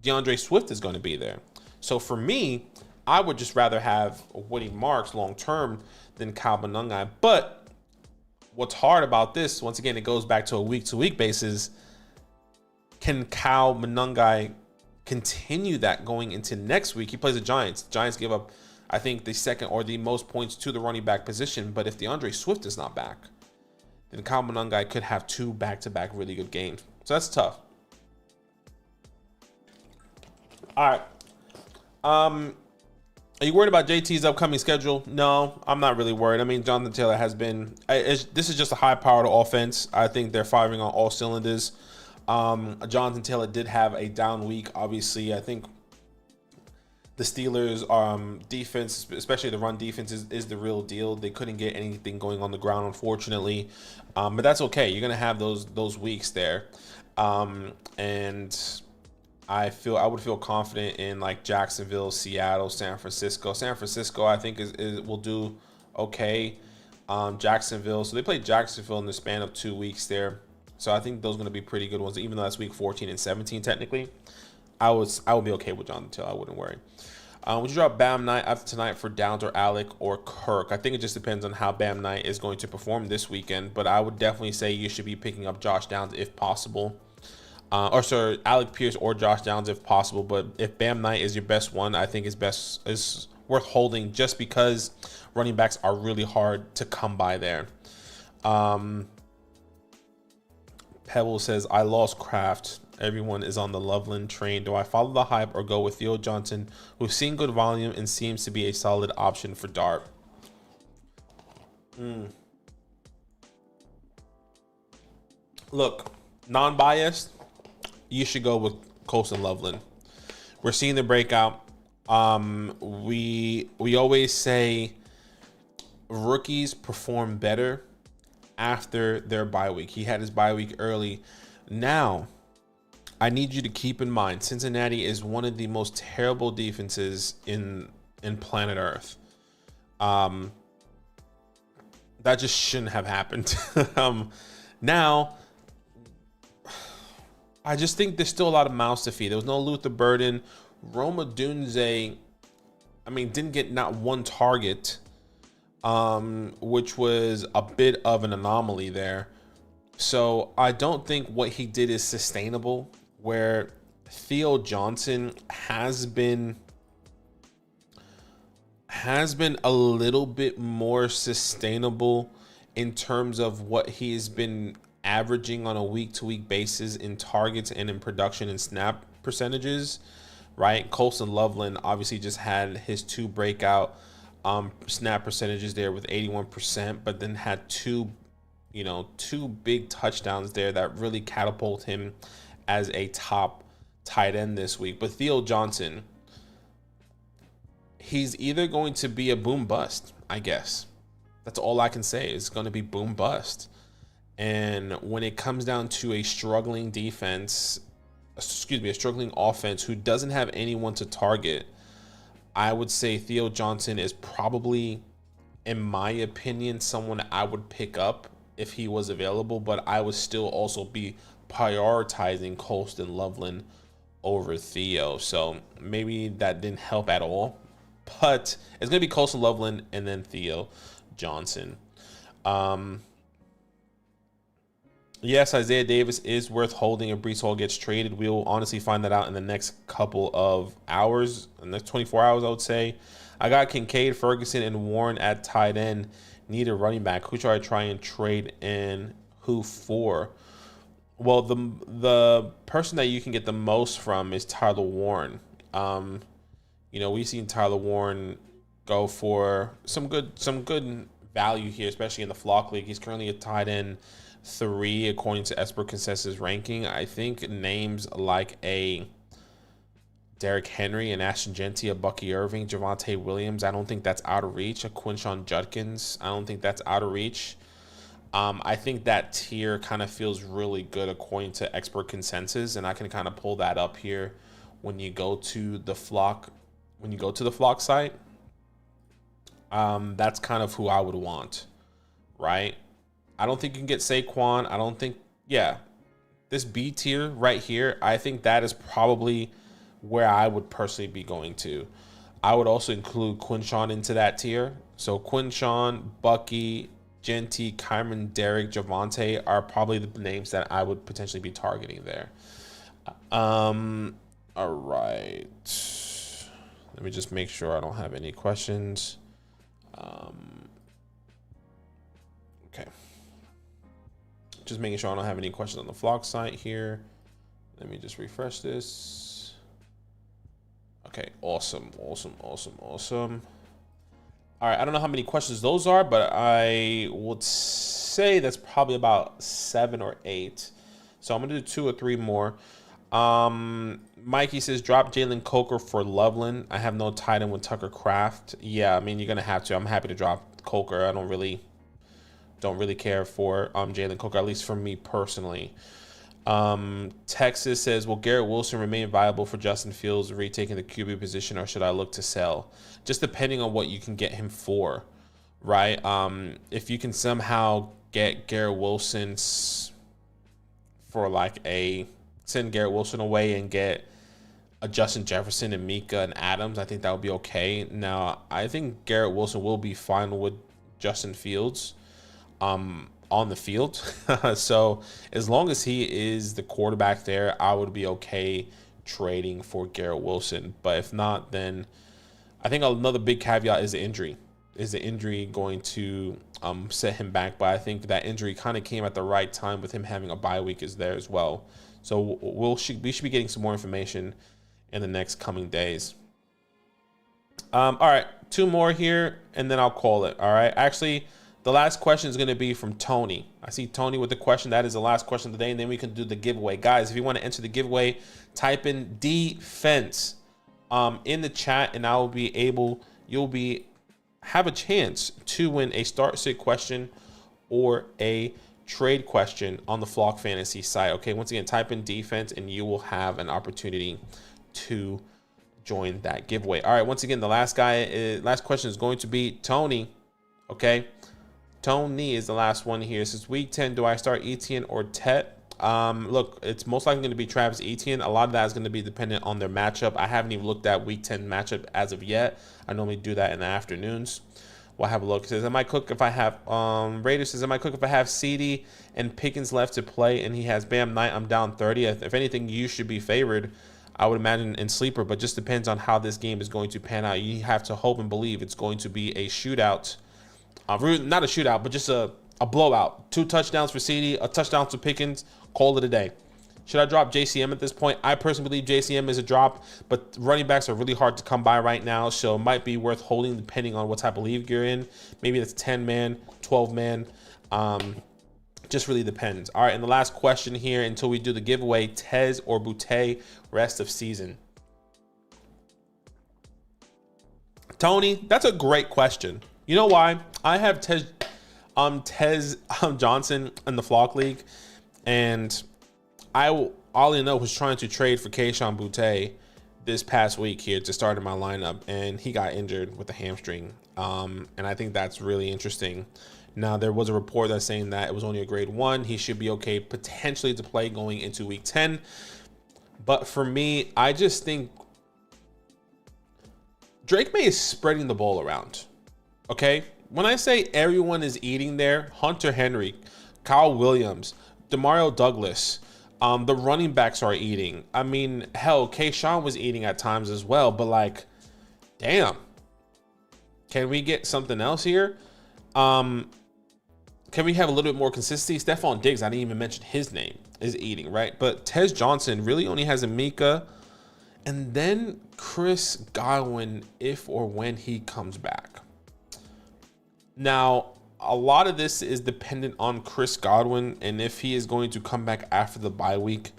DeAndre Swift is going to be there. So for me, I would just rather have Woody Marks long-term than Kyle Monungai. But what's hard about this, once again, it goes back to a week-to-week basis. Can Kyle Monungai continue that going into next week? He plays the Giants. Giants give up, I think, the 2nd or the most points to the running back position. But if DeAndre Swift is not back, then Kyle Monungai could have 2 back-to-back really good games. So that's tough. All right. Are you worried about JT's upcoming schedule? No, I'm not really worried. I mean, Jonathan Taylor has been. This is just a high-powered offense. I think they're firing on all cylinders. Jonathan Taylor did have a down week. Obviously, I think the Steelers' defense, especially the run defense, is the real deal. They couldn't get anything going on the ground, unfortunately. But that's okay. You're gonna have those weeks there, and I would feel confident in like Jacksonville, Seattle, San Francisco. San Francisco, I think will do okay. Jacksonville, so they played Jacksonville in the span of 2 weeks there. So I think those are going to be pretty good ones, even though that's week 14 and 17 technically. I would be okay with Jonathan Taylor. I wouldn't worry. Would you drop Bam Knight after tonight for Downs or Alec or Kirk? I think it just depends on how Bam Knight is going to perform this weekend, but I would definitely say you should be picking up Josh Downs if possible. Alec Pierce or Josh Downs if possible. But if Bam Knight is your best one, I think is worth holding just because running backs are really hard to come by there. Pebble says, I lost Kraft. Everyone is on the Loveland train. Do I follow the hype or go with Theo Johnson, who's seen good volume and seems to be a solid option for Dart? Look, non-biased, you should go with Colson Loveland. We're seeing the breakout. We always say rookies perform better after their bye week. He had his bye week early. Now, I need you to keep in mind, Cincinnati is one of the most terrible defenses in planet Earth. That just shouldn't have happened. Now, I just think there's still a lot of mouths to feed. There was no Luther Burden. Roma Dunze, I mean, didn't get not one target, which was a bit of an anomaly there. So I don't think what he did is sustainable, where Theo Johnson has been a little bit more sustainable in terms of what he's been averaging on a week-to-week basis in targets and in production and snap percentages, right? Colson Loveland obviously just had his 2 breakout snap percentages there with 81%, but then had two big touchdowns there that really catapult him as a top tight end this week. But Theo Johnson, he's either going to be a boom bust, I guess. That's all I can say. It's going to be boom bust. And when it comes down to a struggling offense who doesn't have anyone to target, I would say Theo Johnson is probably, in my opinion, someone I would pick up if he was available, but I would still also be prioritizing Colston Loveland over Theo. So maybe that didn't help at all, but it's going to be Colston Loveland and then Theo Johnson. Yes, Isaiah Davis is worth holding if Breece Hall gets traded. We'll honestly find that out in the next couple of hours, in the next 24 hours, I would say. I got Kincaid, Ferguson, and Warren at tight end. Need a running back. Who should I try and trade and who for? Well, the person that you can get the most from is Tyler Warren. We've seen Tyler Warren go for some good value here, especially in the Flock League. He's currently a tight end 3 according to Esper Consensus ranking. I think names like a Derrick Henry and Ashton Genty, a Bucky Irving, Javonte Williams, I don't think that's out of reach. A Quinshon Judkins, I don't think that's out of reach. I think that tier kind of feels really good according to Expert Consensus, and I can kind of pull that up here when you go to the Flock. When you go to the Flock site, that's kind of who I would want, right? I don't think you can get Saquon. I don't think, this B tier right here, I think that is probably where I would personally be going to. I would also include Quinshon into that tier. So Quinshon, Bucky, Genty, Kyron, Derrick, Javonte are probably the names that I would potentially be targeting there. All right. Let me just make sure I don't have any questions. Okay. Just making sure I don't have any questions on the Flock site here. Let me just refresh this. Okay, awesome. All right, I don't know how many questions those are, but I would say that's probably about 7 or 8. So I'm gonna do 2 or 3 more. Mikey says, drop Jalen Coker for Loveland. I have no tight end with Tucker Kraft. Yeah, I mean, you're gonna have to. I'm happy to drop Coker. I don't really care for Jalen Coker, at least for me personally. Texas says, will Garrett Wilson remain viable for Justin Fields retaking the QB position, or should I look to sell? Just depending on what you can get him for, right? If you can somehow get Garrett Wilson for send Garrett Wilson away and get a Justin Jefferson and Mika and Adams, I think that would be okay. Now, I think Garrett Wilson will be fine with Justin Fields on the field. So as long as he is the quarterback there, I would be okay trading for Garrett Wilson. But if not, then I think another big caveat is the injury. Is the injury going to set him back. But I think that injury kind of came at the right time with him having a bye week is there as well. So we should be getting some more information in the next coming days. All right, 2 more here, and then I'll call it. All right, actually, the last question is going to be from Tony. I see Tony with the question. That is the last question of the day, and then we can do the giveaway. Guys, if you want to enter the giveaway, type in defense in the chat, and you'll have a chance to win a start sit question or a trade question on the Flock Fantasy site. Okay, once again, type in defense, and you will have an opportunity to join that giveaway. All right, once again, the last question is going to be Tony. Okay, Tony is the last one here. It says week 10, do I start Etienne or Tet? Look, it's most likely going to be Travis Etienne. A lot of that is going to be dependent on their matchup. I haven't even looked at week 10 matchup as of yet. I normally do that in the afternoons. We'll have a look. It says, am I cook if I have Raiders says, am I cook if I have CD and Pickens left to play and he has Bam Knight? I'm down 30. If anything, you should be favored, I would imagine, in sleeper, but just depends on how this game is going to pan out. You have to hope and believe it's going to be a shootout. Not a shootout, but just a blowout. 2 touchdowns for CD, a touchdown for Pickens, call it a day. Should I drop JCM at this point? I personally believe JCM is a drop, but running backs are really hard to come by right now, so it might be worth holding depending on what type of league you're in. Maybe it's 10-man, 12-man. Just really depends. All right, and the last question here until we do the giveaway, Tez or Boutte rest of season? Tony, that's a great question. You know why? I have Tez Johnson in the Flock League, and all I know was trying to trade for Kayshon Boutte this past week here to start in my lineup, and he got injured with a hamstring. And I think that's really interesting. Now, there was a report that's saying that it was only a grade 1. He should be okay potentially to play going into week 10. But for me, I just think Drake May is spreading the ball around. Okay? When I say everyone is eating there, Hunter Henry, Kyle Williams, Demario Douglas, the running backs are eating. I mean, hell, Kayshawn was eating at times as well, but like, damn. Can we get something else here? Can we have a little bit more consistency? Stephon Diggs, I didn't even mention his name, is eating, right? But Tez Johnson really only has Amika and then Chris Godwin if or when he comes back. Now, a lot of this is dependent on Chris Godwin and if he is going to come back after the bye week.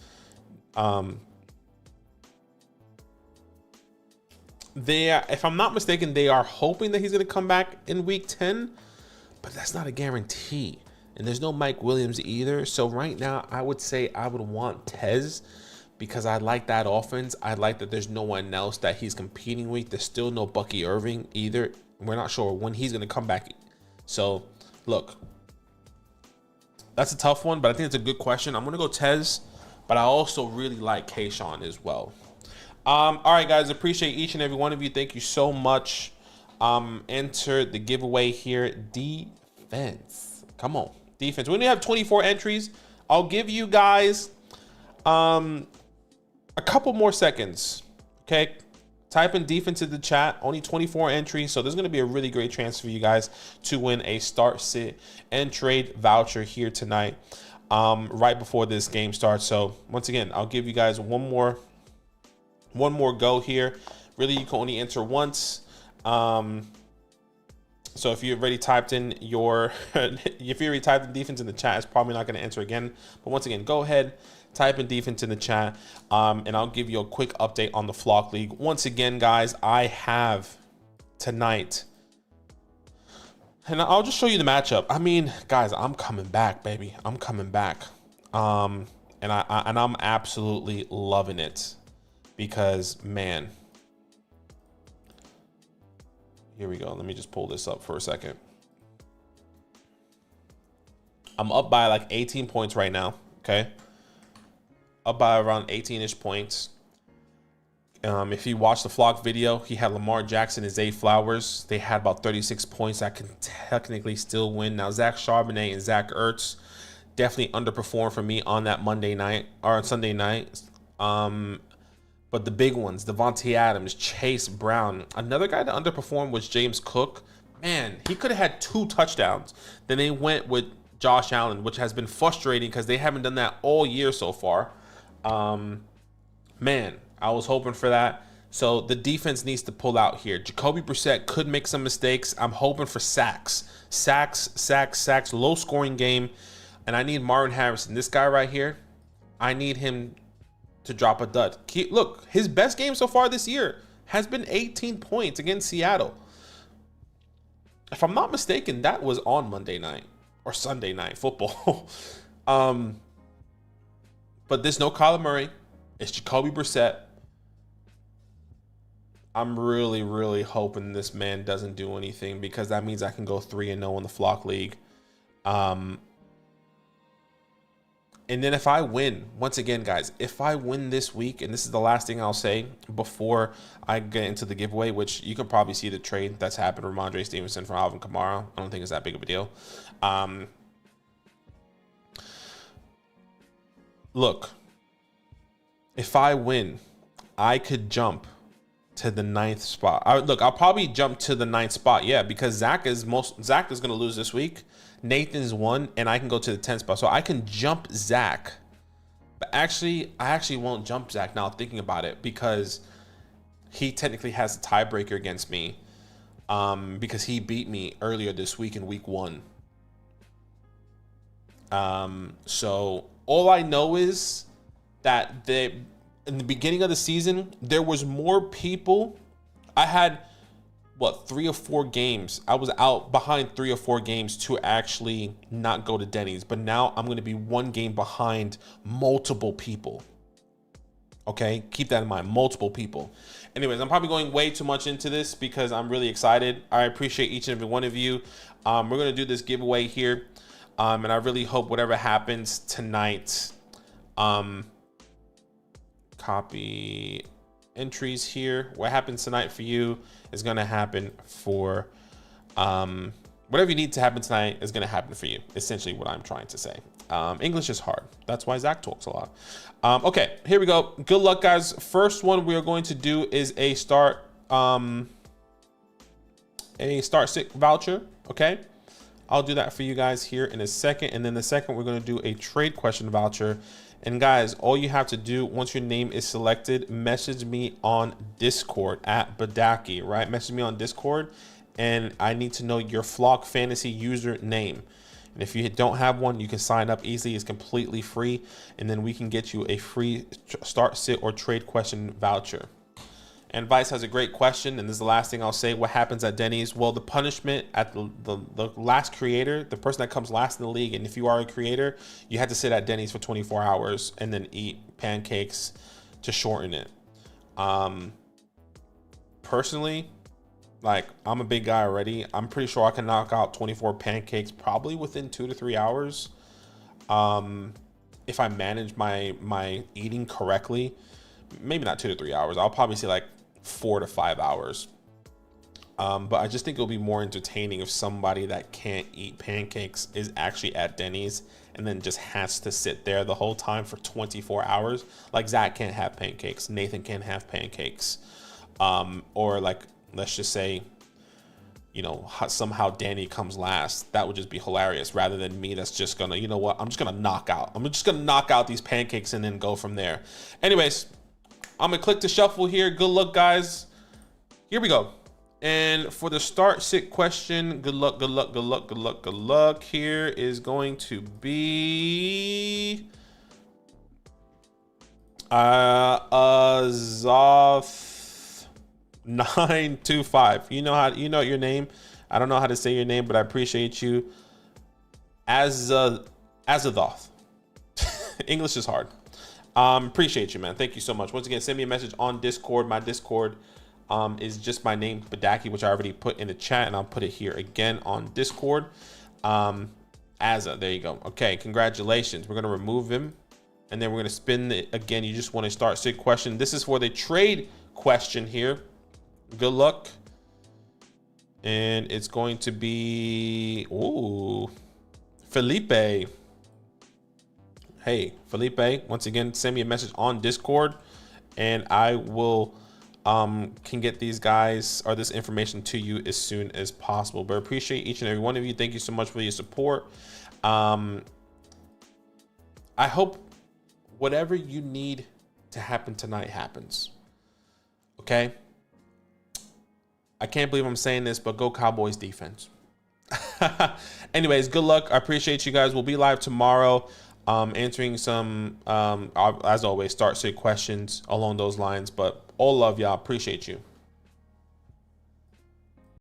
If I'm not mistaken, they are hoping that he's going to come back in week 10, but that's not a guarantee. And there's no Mike Williams either. So right now, I would say I would want Tez because I like that offense. I like that there's no one else that he's competing with. There's still no Bucky Irving either. We're not sure when he's going to come back. So, look, that's a tough one, but I think it's a good question. I'm going to go Tez, but I also really like Kayshawn as well. All right, guys, appreciate each and every one of you. Thank you so much. Enter the giveaway here. Defense. Come on. Defense. We only have 24 entries. I'll give you guys a couple more seconds. Okay. Type in defense in the chat. Only 24 entries. So there's going to be a really great chance for you guys to win a start, sit, and trade voucher here tonight, right before this game starts. So once again, I'll give you guys one more go here. Really, you can only enter once. So if you've already typed in defense in the chat, it's probably not going to enter again. But once again, go ahead, type in defense in the chat, and I'll give you a quick update on the Flock League. Once again, guys, I have tonight, and I'll just show you the matchup. I mean, guys, I'm coming back, baby. I'm coming back, and I'm absolutely loving it because, man. Here we go. Let me just pull this up for a second. I'm up by like 18 points right now. Okay. Up by around 18-ish points. If you watch the Flock video, he had Lamar Jackson and Zay Flowers. They had about 36 points. I can technically still win. Now, Zach Charbonnet and Zach Ertz definitely underperformed for me on that Monday night or Sunday night. But the big ones, Devontae Adams, Chase Brown. Another guy that underperformed was James Cook. Man, he could have had 2 touchdowns. Then they went with Josh Allen, which has been frustrating because they haven't done that all year so far. Man, I was hoping for that. So the defense needs to pull out here. Jacoby Brissett could make some mistakes. I'm hoping for sacks. Sacks, low scoring game. And I need Marvin Harrison. This guy right here, I need him to drop a dud. Look, his best game so far this year has been 18 points against Seattle. If I'm not mistaken, that was on Monday night or Sunday night football. But there's no Kyler Murray. It's Jacoby Brissett. I'm really, really hoping this man doesn't do anything because that means I can go 3-0 in the Flock League. And then if I win, once again, guys, if I win this week, and this is the last thing I'll say before I get into the giveaway, which you can probably see the trade that's happened from Ramondre Stevenson for Alvin Kamara. I don't think it's that big of a deal. Look, if I win, I could jump to the 9th spot. I'll probably jump to the 9th spot, yeah, because Zach is going to lose this week. Nathan's 1, and I can go to the 10th spot. So I can jump Zach. But actually, I actually won't jump Zach now thinking about it because he technically has a tiebreaker against me because he beat me earlier this week in week 1. So all I know is that in the beginning of the season, there was more people. I had 3 or 4 games. I was out behind 3 or 4 games to actually not go to Denny's. But now I'm going to be 1 game behind multiple people. Okay? Keep that in mind. Multiple people. Anyways, I'm probably going way too much into this because I'm really excited. I appreciate each and every one of you. We're going to do this giveaway here. And I really hope whatever happens tonight, copy entries here. What happens tonight for you is going to happen for whatever you need to happen tonight is going to happen for you. Essentially what I'm trying to say. English is hard. That's why Zach talks a lot. Okay, here we go. Good luck, guys. First one we are going to do is a start sit voucher. Okay, I'll do that for you guys here in a second. And then the second, we're going to do a trade question voucher. And guys, all you have to do once your name is selected, message me on Discord at Badaki, right? Message me on Discord, and I need to know your Flock Fantasy username. And if you don't have one, you can sign up easily. It's completely free, and then we can get you a free start, sit, or trade question voucher. And Vice has a great question, and this is the last thing I'll say. What happens at Denny's? Well, the punishment at the last creator, the person that comes last in the league, and if you are a creator, you have to sit at Denny's for 24 hours and then eat pancakes to shorten it. Personally, like, I'm a big guy already. I'm pretty sure I can knock out 24 pancakes probably within 2 to 3 hours. If I manage my eating correctly, maybe not 2 to 3 hours. I'll probably say like 4 to 5 hours. But I just think it'll be more entertaining if somebody that can't eat pancakes is actually at Denny's and then just has to sit there the whole time for 24 hours. Like Zach can't have pancakes. Nathan can't have pancakes. Or like, let's just say, you know, somehow Danny comes last. That would just be hilarious rather than me that's just gonna, you know what, I'm just gonna knock out these pancakes and then go from there. Anyways, I'm gonna click to shuffle here. Good luck, guys. Here we go. And for the start sit question, good luck. Here is going to be Azoth 925. You know your name. I don't know how to say your name, but I appreciate you. Azathoth. English is hard. Appreciate you, man. Thank you so much. Once again, send me a message on Discord. My Discord is just my name, Badaki, which I already put in the chat, and I'll put it here again on Discord. Azza, there you go. Okay, congratulations. We're gonna remove him, and then we're gonna spin it again. You just want to start sit question. This is for the trade question here. Good luck. And it's going to be Felipe. Hey, Felipe, once again, send me a message on Discord and I will can get these guys or this information to you as soon as possible. But appreciate each and every one of you. Thank you so much for your support. I hope whatever you need to happen tonight happens. Okay? I can't believe I'm saying this, but go Cowboys defense. Anyways, good luck. I appreciate you guys. We'll be live tomorrow, answering some, as always, start sit questions along those lines. But all love, y'all. Appreciate you.